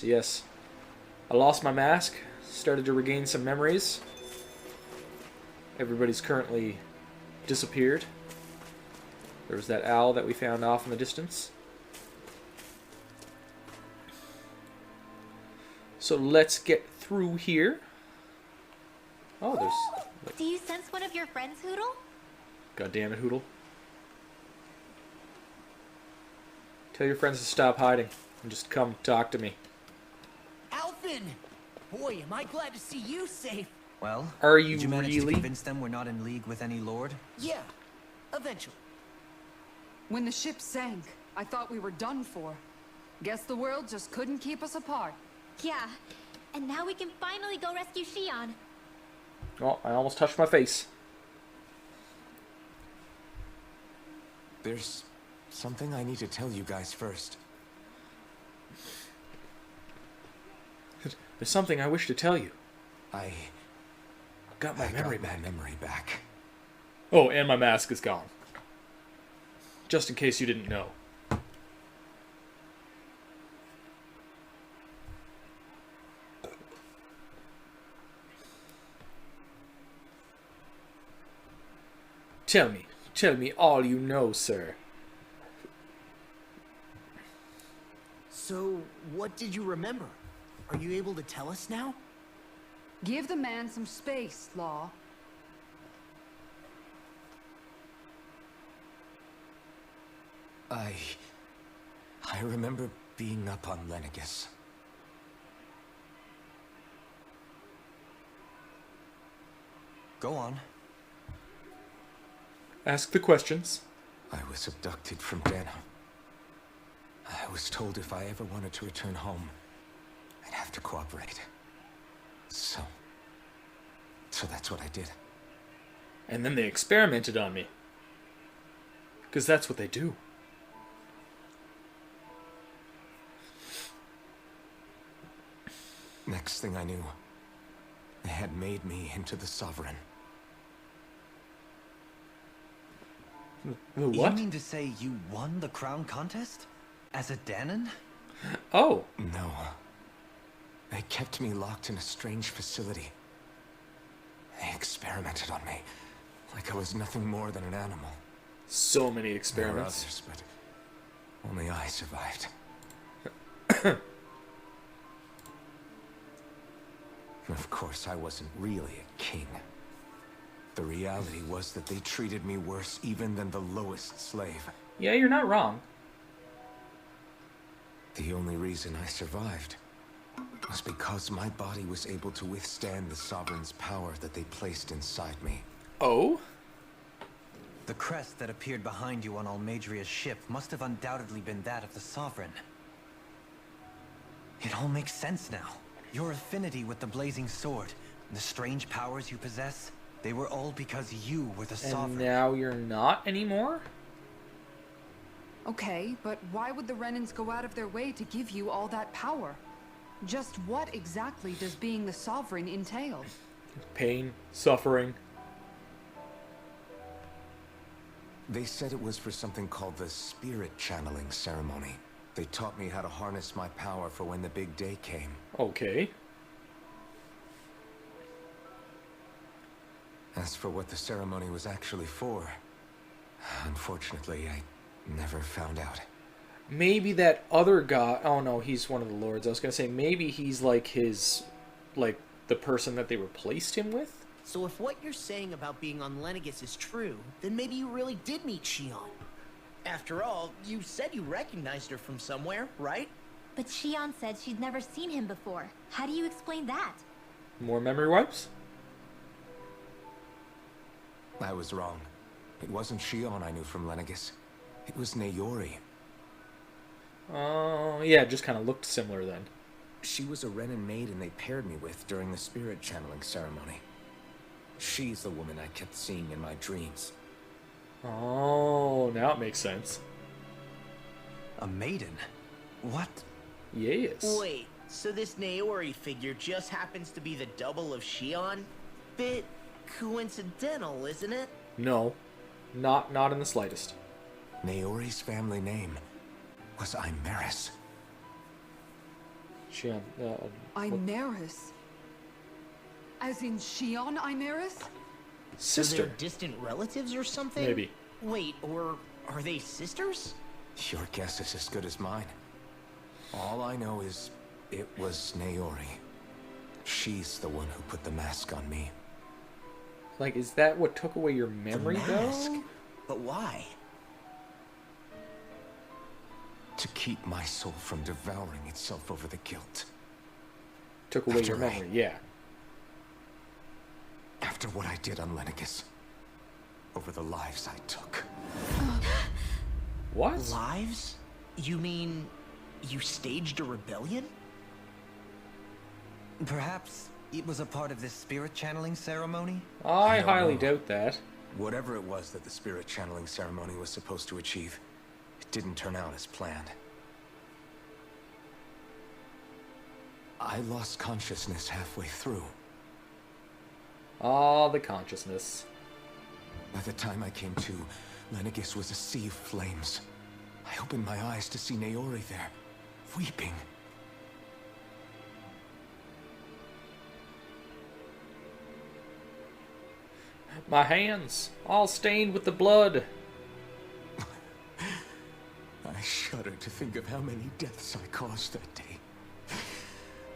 Yes. I lost my mask, started to regain some memories. Everybody's currently disappeared. There was that owl that we found off in the distance. So let's get through here. Oh, there's... Do you sense one of your friends, Hoodle? God damn it, Hoodle. Tell your friends to stop hiding and just come talk to me. Alvin! Boy, am I glad to see you safe. Well, Are you did you manage to really? convince them we're not in league with any lord? Yeah, eventually. When the ship sank, I thought we were done for. Guess the world just couldn't keep us apart. Yeah, and now we can finally go rescue Shion. Oh, I almost touched my face. There's something I need to tell you guys first. There's something I wish to tell you. I Got my got memory my back. memory back. Oh, and my mask is gone. Just in case you didn't know. Tell me all you know, sir. So, what did you remember? Are you able to tell us now? Give the man some space, Law. I remember being up on Lenegus. Go on. Ask the questions. I was abducted from Dana. I was told if I ever wanted to return home, I'd have to cooperate. So that's what I did. And then they experimented on me. Because that's what they do. Next thing I knew, they had made me into the Sovereign. The what? You mean to say you won the crown contest? As a Danon? Oh. No. They kept me locked in a strange facility. They experimented on me, like I was nothing more than an animal. So many There were experiments. others, but only I survived. Of course, I wasn't really a king. The reality was that they treated me worse even than the lowest slave. Yeah, you're not wrong. The only reason I survived was because my body was able to withstand the Sovereign's power that they placed inside me. Oh? The crest that appeared behind you on Almadria's ship must have undoubtedly been that of the Sovereign. It all makes sense now. Your affinity with the Blazing Sword, and the strange powers you possess, they were all because you were the And Sovereign. now you're not anymore? Okay, but why would the Renans go out of their way to give you all that power? Just what exactly does being the Sovereign entail? Pain, suffering. They said it was for something called the Spirit Channeling Ceremony. They taught me how to harness my power for when the big day came. Okay. As for what the ceremony was actually for, unfortunately, I never found out. Maybe that other guy... Oh no, he's one of the lords. I was going to say, maybe he's like his... Like, the person that they replaced him with? So if what you're saying about being on Lenegus is true, then maybe you really did meet Shion. After all, you said you recognized her from somewhere, right? But Shion said she'd never seen him before. How do you explain that? More memory wipes? I was wrong. It wasn't Shion I knew from Lenegus. It was Naori. Oh, yeah, it just kind of looked similar then. She was a Renan maiden they paired me with during the spirit channeling ceremony. She's the woman I kept seeing in my dreams. Oh, now it makes sense. A maiden? What? Yes. Wait, so this Naori figure just happens to be the double of Shion? Bit coincidental, isn't it? No. Not in the slightest. Naori's family name was Imeris. Shion, what- Imeris? As in Shion Imeris? So sister. they're distant relatives or something? Maybe. Wait, or are they sisters? Your guess is as good as mine. All I know is it was Naori. She's the one who put the mask on me. Like, is that what took away your memory, the mask? though? But why? To keep my soul from devouring itself over the guilt. Took away your After I- memory, yeah. After what I did on Lenegus. Over the lives I took. What? Lives? You mean you staged a rebellion? Perhaps it was a part of this spirit channeling ceremony? I don't highly know. doubt that. Whatever it was that the spirit channeling ceremony was supposed to achieve, it didn't turn out as planned. I lost consciousness halfway through. Ah, the consciousness. By the time I came to, Lenegus was a sea of flames. I opened my eyes to see Naori there, weeping. My hands, all stained with the blood. I shudder to think of how many deaths I caused that day.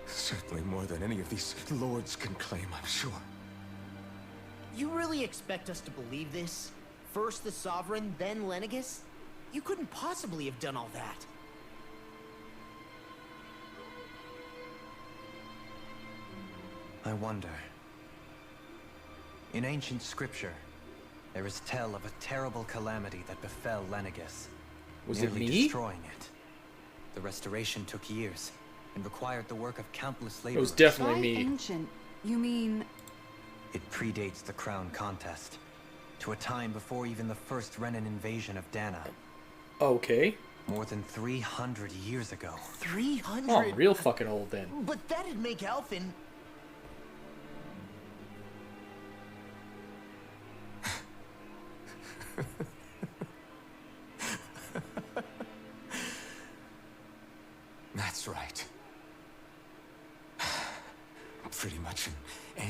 Certainly more than any of these lords can claim, I'm sure. You really expect us to believe this? First the Sovereign, then Lenegus? You couldn't possibly have done all that. I wonder. In ancient scripture, there is tell of a terrible calamity that befell Lenegus, Was it nearly me? destroying it. The restoration took years and required the work of countless It was laborers. definitely By me. ancient, you mean... It predates the crown contest, to a time before even the first Renan invasion of Dana, Okay. more than 300 years ago. 300? Oh, real fucking old then. But that'd make Alphen... That's right. Pretty much an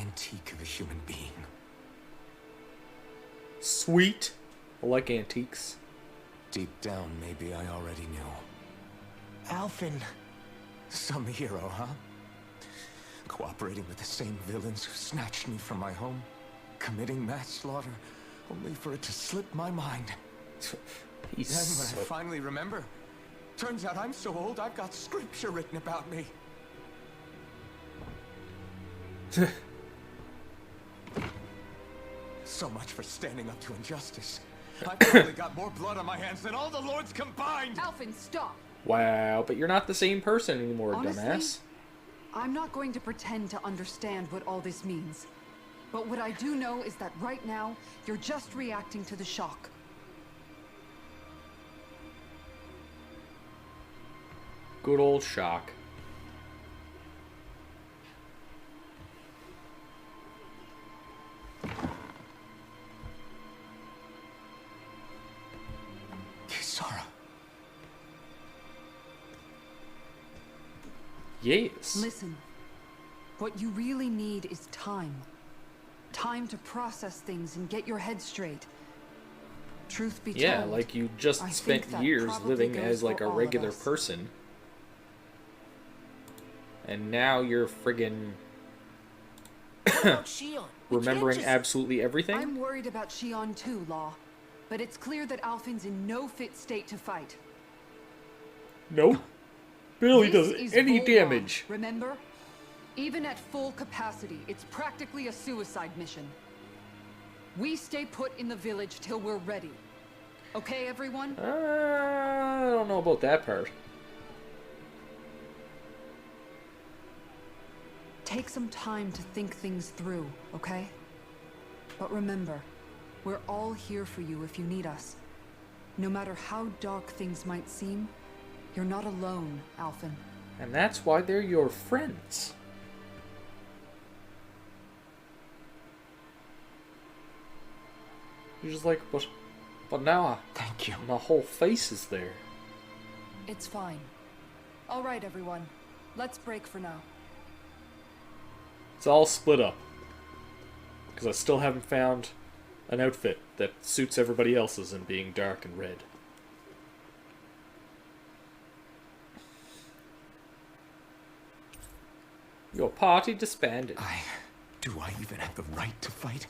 antique of a human being. Sweet. I like antiques. Deep down, maybe I already knew. Alphen... Some hero, huh? Cooperating with the same villains who snatched me from my home, committing mass slaughter, only for it to slip my mind. He's Then when so... I finally remember, turns out I'm so old I've got scripture written about me. So much for standing up to injustice. I've probably got more blood on my hands than all the lords combined! Alphen, stop! Wow, but you're not the same person anymore, Honestly, dumbass. I'm not going to pretend to understand what all this means. But what I do know is that right now, you're just reacting to the shock. Good old shock. Kisara. Yes. Listen, what you really need is time. Time to process things and get your head straight. Truth be Yeah, told, like you just I spent think that years probably living goes as like for a all of regular us. person. And now you're friggin' What about Shion? We can't remembering just- absolutely everything? I'm worried about Shion too, Law. But it's clear that Alphen's in no fit state to fight. Nope. Barely This does is any Volron, damage. Remember? Even at full capacity, it's practically a suicide mission. We stay put in the village till we're ready. Okay, everyone? I don't know about that part. Take some time to think things through, okay? But remember, we're all here for you if you need us. No matter how dark things might seem, you're not alone, Alphen. And that's why they're your friends. You're just like, but now Thank you. my whole face is there. It's fine. All right, everyone. Let's break for now. It's all split up. Because I still haven't found an outfit that suits everybody else's in being dark and red. Your party disbanded. Do I even have the right to fight?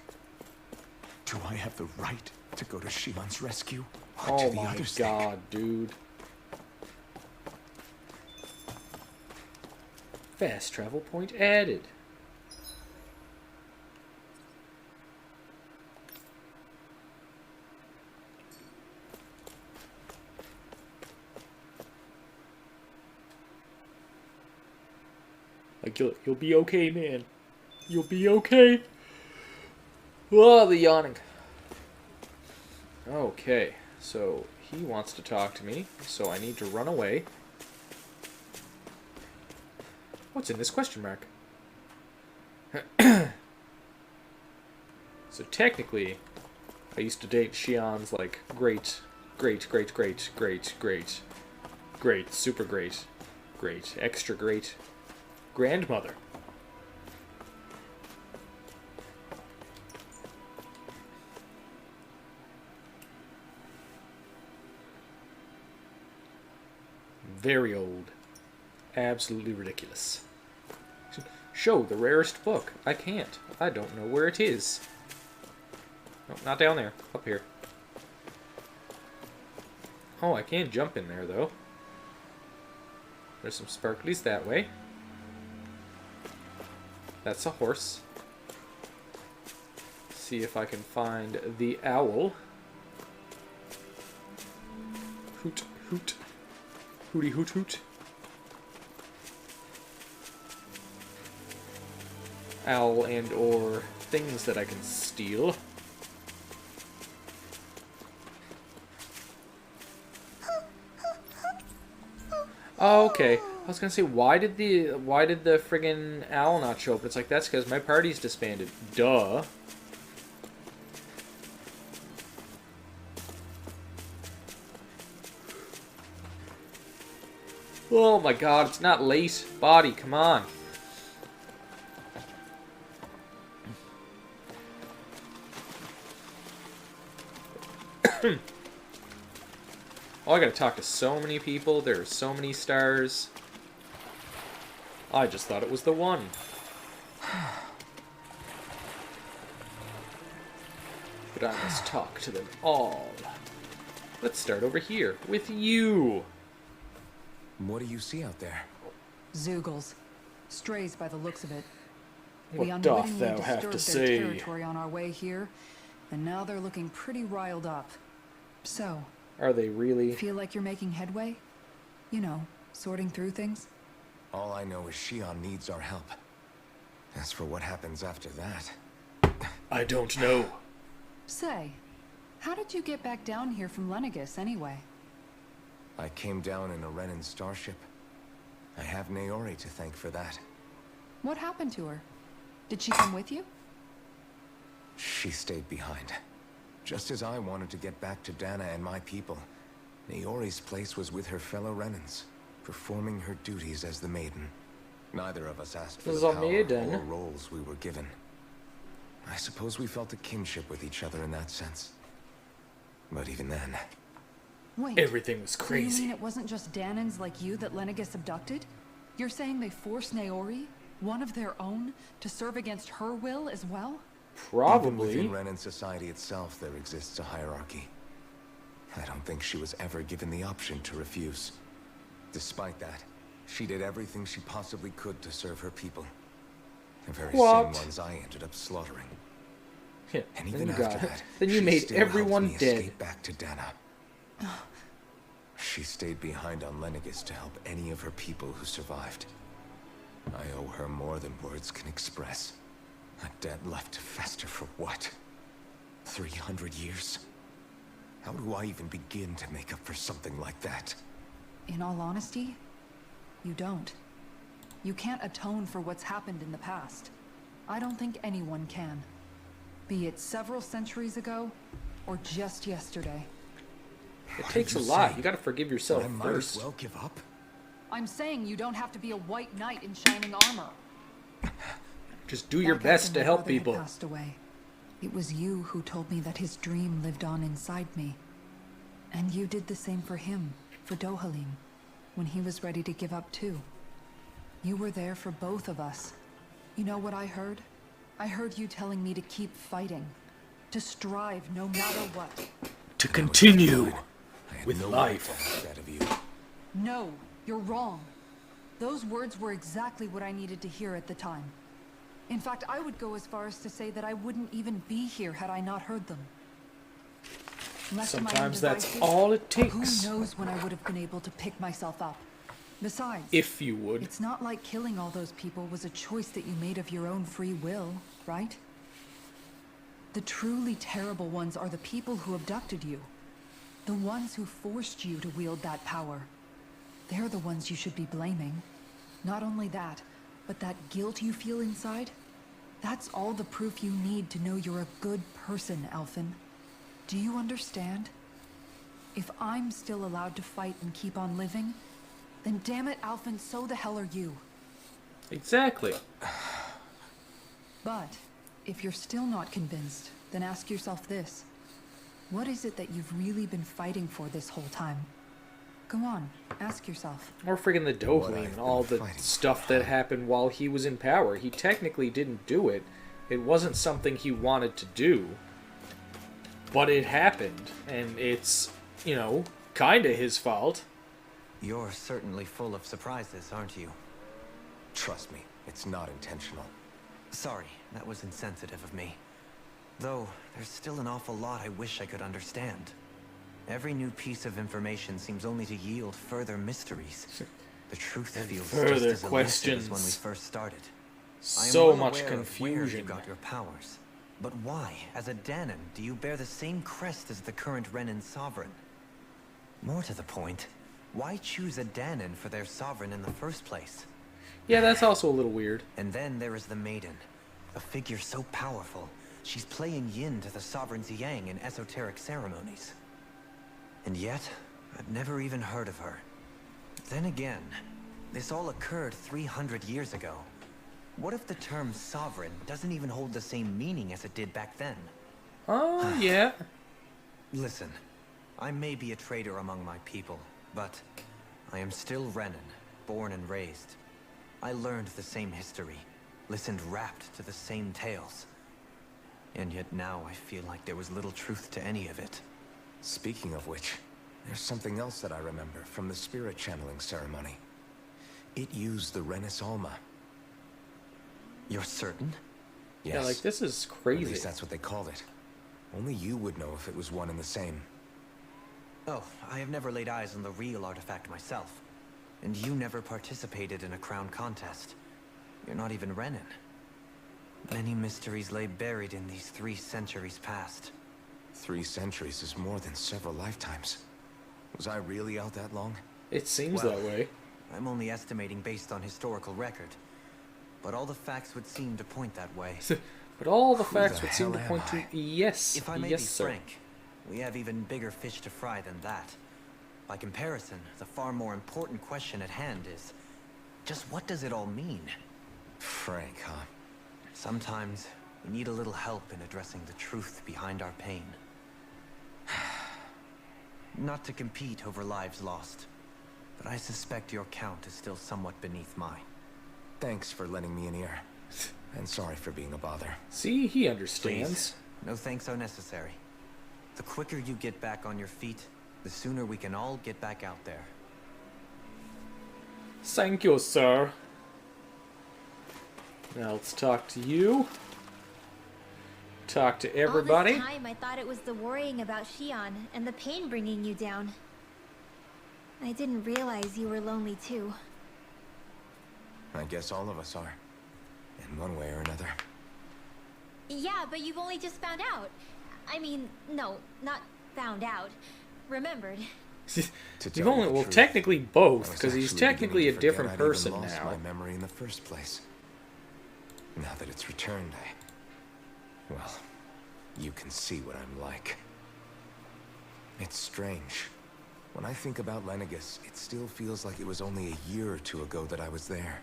Do I have the right to go to Shion's rescue? Or Oh to the my others' god, dude. Fast travel point added. Like, you'll be okay, man. You'll be okay. Oh, the yawning. Okay, so he wants to talk to me, so I need to run away. What's in this question mark? So technically, I used to date Shion's, like, great, super great, extra great grandmother. Very old. Absolutely ridiculous. Show the rarest book. I can't. I don't know where it is. No, not down there. Up here. Oh, I can jump in there, though. There's some sparklies that way. That's a horse. See if I can find the owl. Hoot, hoot. Hooty, hoot, hoot. Owl and or things that I can steal. Oh, okay. I was gonna say, why did the friggin' owl not show up? It's like, that's because my party's disbanded. Duh. Oh my god, it's not late. Body, come on. Oh, I gotta talk to so many people. There are so many stars. I just thought it was the one. But I must talk to them all. Let's start over here with you. What do you see out there? Zeugles. Strays by the looks of it. What We doth unwittingly thou have to disturbed their say? territory on our way here, and now they're looking pretty riled up. So, Are they really? feel like you're making headway? You know, sorting through things? All I know is Shion needs our help. As for what happens after that... I don't know. Say, how did you get back down here from Lenegus anyway? I came down in a Renan starship. I have Naori to thank for that. What happened to her? Did she come with you? She stayed behind. Just as I wanted to get back to Dana and my people, Naori's place was with her fellow Renans, performing her duties as the Maiden. Neither of us asked for the power or roles we were given. I suppose we felt a kinship with each other in that sense. But even then... Wait, Everything was so you crazy. mean it wasn't just Danans like you that Lenegus abducted? You're saying they forced Naori, one of their own, to serve against her will as well? Probably. Even within Renan society itself, there exists a hierarchy. I don't think she was ever given the option to refuse. Despite that, she did everything she possibly could to serve her people. The very What? same ones I ended up slaughtering. Yeah, And then even you after got it. that, Then you she made still helped everyone me dead. escape back to Dana. She stayed behind on Lenegus to help any of her people who survived. I owe her more than words can express. A debt left to fester for what? 300 years? How do I even begin to make up for something like that? In all honesty, you don't. You can't atone for what's happened in the past. I don't think anyone can. Be it several centuries ago, or just yesterday. It What takes a did you lot. say? You gotta forgive yourself I might first. as well give up. I'm saying you don't have to be a white knight in shining armor. Just do your Back best after to my help brother had people. passed away, it was you who told me that his dream lived on inside me. And you did the same for him, for Dohalim, when he was ready to give up too. You were there for both of us. You know what I heard? I heard you telling me to keep fighting, to strive no matter what. To continue I had with no life. right to ask that of you. No, you're wrong. Those words were exactly what I needed to hear at the time. In fact, I would go as far as to say that I wouldn't even be here had I not heard them. Left to my own Sometimes that's devices, all it who takes. knows when I would have been able to pick myself up. Besides, If you would. it's not like killing all those people was a choice that you made of your own free will, right? The truly terrible ones are the people who abducted you. The ones who forced you to wield that power. They're the ones you should be blaming. Not only that, but that guilt you feel inside, that's all the proof you need to know you're a good person, Alphen. Do you understand? If I'm still allowed to fight and keep on living, then damn it, Alphen, so the hell are you. Exactly. But if you're still not convinced, then ask yourself this. What is it that you've really been fighting for this whole time? Go on, ask yourself. Or friggin' the What Dohalim I've and all been the fighting stuff for. that happened while he was in power. He technically didn't do it. It wasn't something he wanted to do. But it happened. And it's, you know, kinda his fault. You're certainly full of surprises, aren't you? Trust me, it's not intentional. Sorry, that was insensitive of me. Though, there's still an awful lot I wish I could understand. Every new piece of information seems only to yield further mysteries. The truth And feels further just as elusive as when we questions. first started. I am So well much aware of where you confusion. got your powers. But why, as a Danon, do you bear the same crest as the current Renan sovereign? More to the point, why choose a Danon for their sovereign in the first place? Yeah, that's also a little weird. And then there is the Maiden, a figure so powerful, she's playing yin to the sovereign's yang in esoteric ceremonies. And yet, I've never even heard of her. Then again, this all occurred 300 years ago. What if the term sovereign doesn't even hold the same meaning as it did back then? Oh, yeah. Listen, I may be a traitor among my people, but I am still Renan, born and raised. I learned the same history, listened rapt to the same tales. And yet now I feel like there was little truth to any of it. Speaking of which, there's something else that I remember from the spirit channeling ceremony. It used the Renis Alma. You're certain? Yes. Yeah, like, this is At crazy. least that's what they called it. Only you would know if it was one and the same. Oh, I have never laid eyes on the real artifact myself. And you never participated in a crown contest. You're not even Renan. Many mysteries lay buried in these 3 centuries past. 3 centuries is more than several lifetimes. Was I really out that long? It seems Well, that way. I'm only estimating based on historical record. But all the facts would seem to point that way. But all the Who facts the would seem to hell point am to yes. If I may yes, be sir. frank, we have even bigger fish to fry than that. By comparison, the far more important question at hand is, just what does it all mean? Frank, huh? Sometimes, we need a little help in addressing the truth behind our pain. Not to compete over lives lost, but I suspect your count is still somewhat beneath mine. Thanks for lending me an ear. And sorry for being a bother. See, he understands. Please, no thanks are necessary. The quicker you get back on your feet, the sooner we can all get back out there. Thank you, sir. Now let's talk to you. Talk to everybody. All this time I thought it was the worrying about Shion and the pain bringing you down. I didn't realize you were lonely too. I guess all of us are. In one way or another. Yeah, but you've only just found out. I mean, no, not found out. Remembered. To You've tell you only, the well, truth, technically I both, was because he's actually technically a beginning to forget different I'd even person lost now. my memory in the first place. Now that it's returned, well, you can see what I'm like. It's strange. When I think about Lenegus, it still feels like it was only a year or two ago that I was there.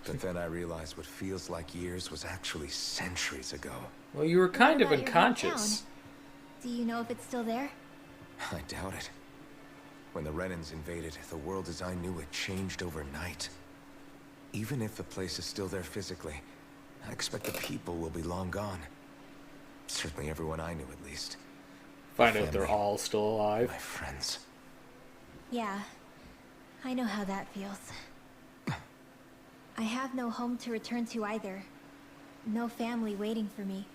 But then I realized what feels like years was actually centuries ago. Well, you were kind of What about your unconscious. hometown? Do you know if it's still there? I doubt it. When the Renans invaded, the world as I knew it changed overnight. Even if the place is still there physically, I expect the people will be long gone. Certainly everyone I knew, at least. Find out they're Family. all still alive. My friends. Yeah, I know how that feels. I have no home to return to either. No family waiting for me.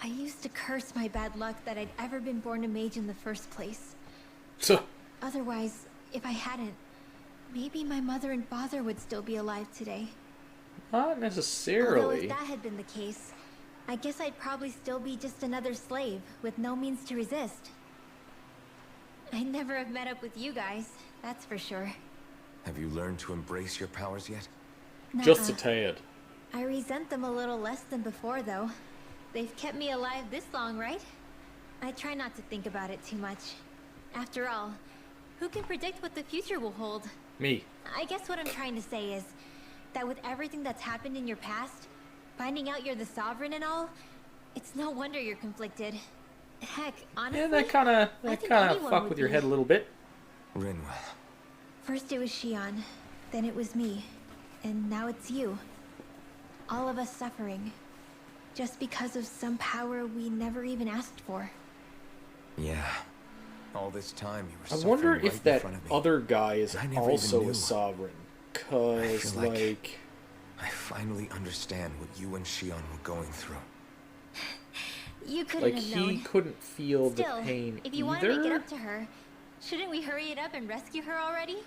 I used to curse my bad luck that I'd ever been born a mage in the first place. So, Otherwise, if I hadn't, maybe my mother and father would still be alive today. not Although necessarily. if that had been the case, I guess I'd probably still be just another slave with no means to resist. I'd never have met up with you guys, that's for sure. Have you learned to embrace your powers yet? Just a Nuh-uh. tad. I resent them a little less than before, though. They've kept me alive this long, right? I try not to think about it too much. After all, who can predict what the future will hold? Me. I guess what I'm trying to say is that with everything that's happened in your past, finding out you're the sovereign and all, it's no wonder you're conflicted. Heck, honestly, Yeah, that I kind think of anyone fuck would with your be. head a little bit. Rinwell. First it was Shion, then it was me, and now it's you. All of us suffering, just because of some power we never even asked for. Yeah. All this time you were I suffering wonder right if in that front of me. other guy is I never even also knew. a sovereign. I Cause, feel like- like... I finally understand what you and Shion were going through. You couldn't Like, have he known. couldn't feel Still, the pain if you either. want to make it up to her, shouldn't we hurry it up and rescue her already?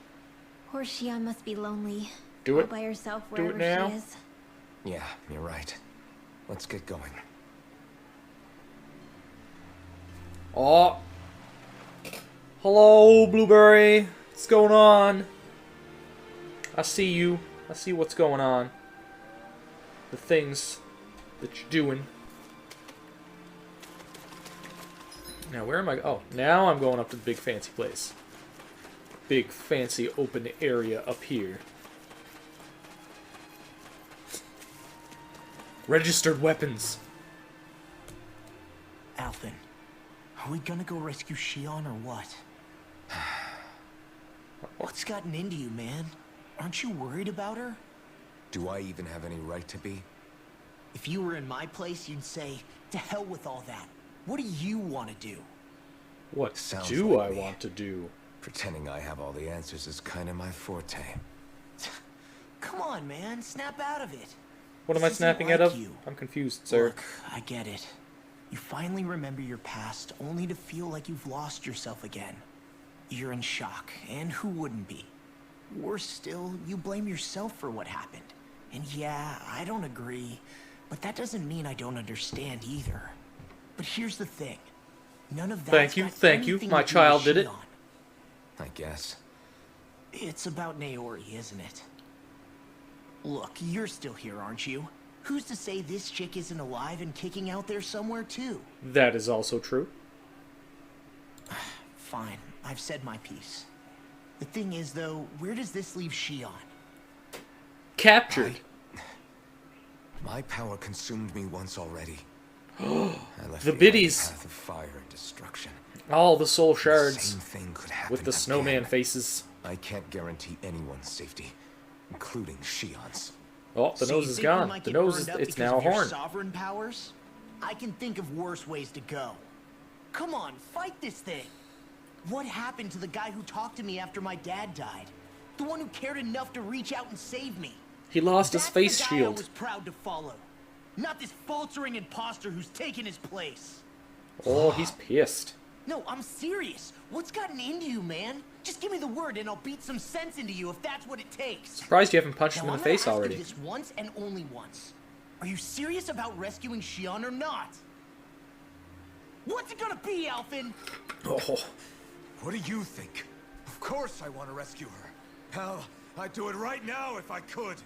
Poor Shion must be lonely. Do all it. by herself Do it wherever now. she is. Yeah, you're right. Let's get going. Oh. Hello, Blueberry. What's going on? I see you. I see what's going on. The things that you're doing. Now, where am I? Oh, now I'm going up to the big fancy place. Big fancy open area up here. Registered weapons. Alphen, are we gonna go rescue Shion or what? What's gotten into you, man? Aren't you worried about her? Do I even have any right to be? If you were in my place, you'd say, to hell with all that. What do you want to do? What Sounds do like I me. want to do? Pretending I have all the answers is kind of my forte. Come on, man, snap out of it. What am I This isn't snapping like out of? you. I'm confused, sir. Look, I get it. You finally remember your past, only to feel like you've lost yourself again. You're in shock, and who wouldn't be? Worse still, you blame yourself for what happened. And yeah, I don't agree, but that doesn't mean I don't understand either. But here's the thing. None of that. Thank you. My child did it. I guess. It's about Naori, isn't it? Look, you're still here, aren't you? Who's to say this chick isn't alive and kicking out there somewhere too? That is also true. Fine, I've said my piece. The thing is, though, where does this leave Shion? Captured. My power consumed me once already. I left The behind biddies. a path of fire and destruction. All the soul The shards same thing could happen with the snowman again. faces. I can't guarantee anyone's safety, including Shion's. Oh, the So nose you is think we gone. might The get nose burned is, up it's because now a of your horn. sovereign powers? I can think of worse ways to go. Come on, fight this thing. What happened to the guy who talked to me after my dad died? The one who cared enough to reach out and save me? He lost his That's face the guy I shield. was proud to follow. Not this faltering imposter who's taken his place. Oh, he's pissed. No, I'm serious. What's gotten into you, man? Just give me the word and I'll beat some sense into you if that's what it takes. Surprised you haven't punched Now, him in I'm the gonna face ask already. you this once and only once. Are you serious about rescuing Shion or not? What's it gonna be, Alphen? Oh, What do you think? Of course I want to rescue her. Hell, I'd do it right now if I could.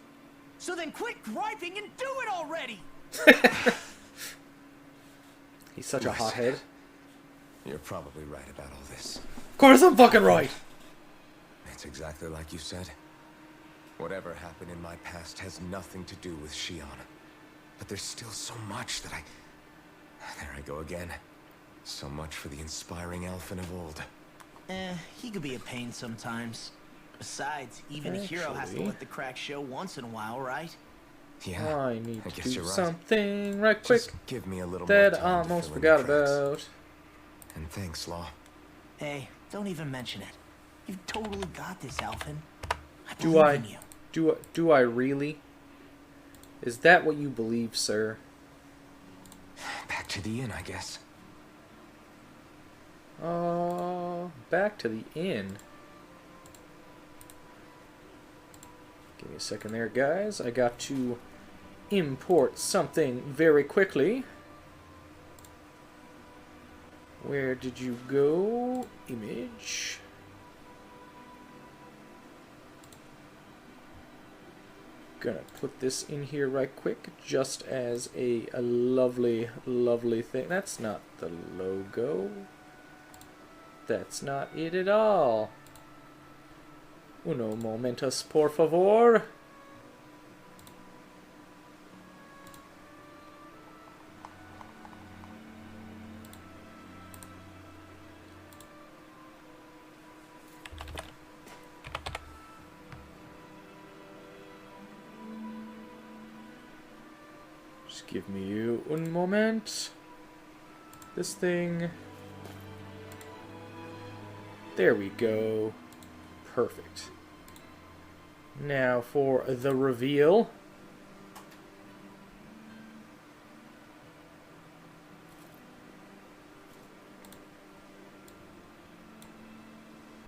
So then quit griping and do it already! he's such a Listen. hothead. You're probably right about all this. Of course I'm fucking right. It's exactly like you said. Whatever happened in my past has nothing to do with Shion. But there's still so much that I... There I go again. So much for the inspiring Elfin of old. He could be a pain sometimes. Besides, even a hero has to Actually- let the crack show once in a while, right? Yeah, I need I to guess do you're right. something right quick Just give me a little that more I time to almost fill in the forgot cracks. about. And thanks, Law. Hey, don't even mention it. You've totally got this, Alphen. I Do believe I? in you. Do I really? Is that what you believe, sir? Back to the inn, I guess. Back to the inn. Give me a second there, guys. I got to import something very quickly. Where did you go? Image. Gonna put this in here right quick, just as a lovely, lovely thing. That's not the logo. That's not it at all. Uno momentos, por favor. Just give me un moment. This thing. There we go. Perfect. Now for the reveal.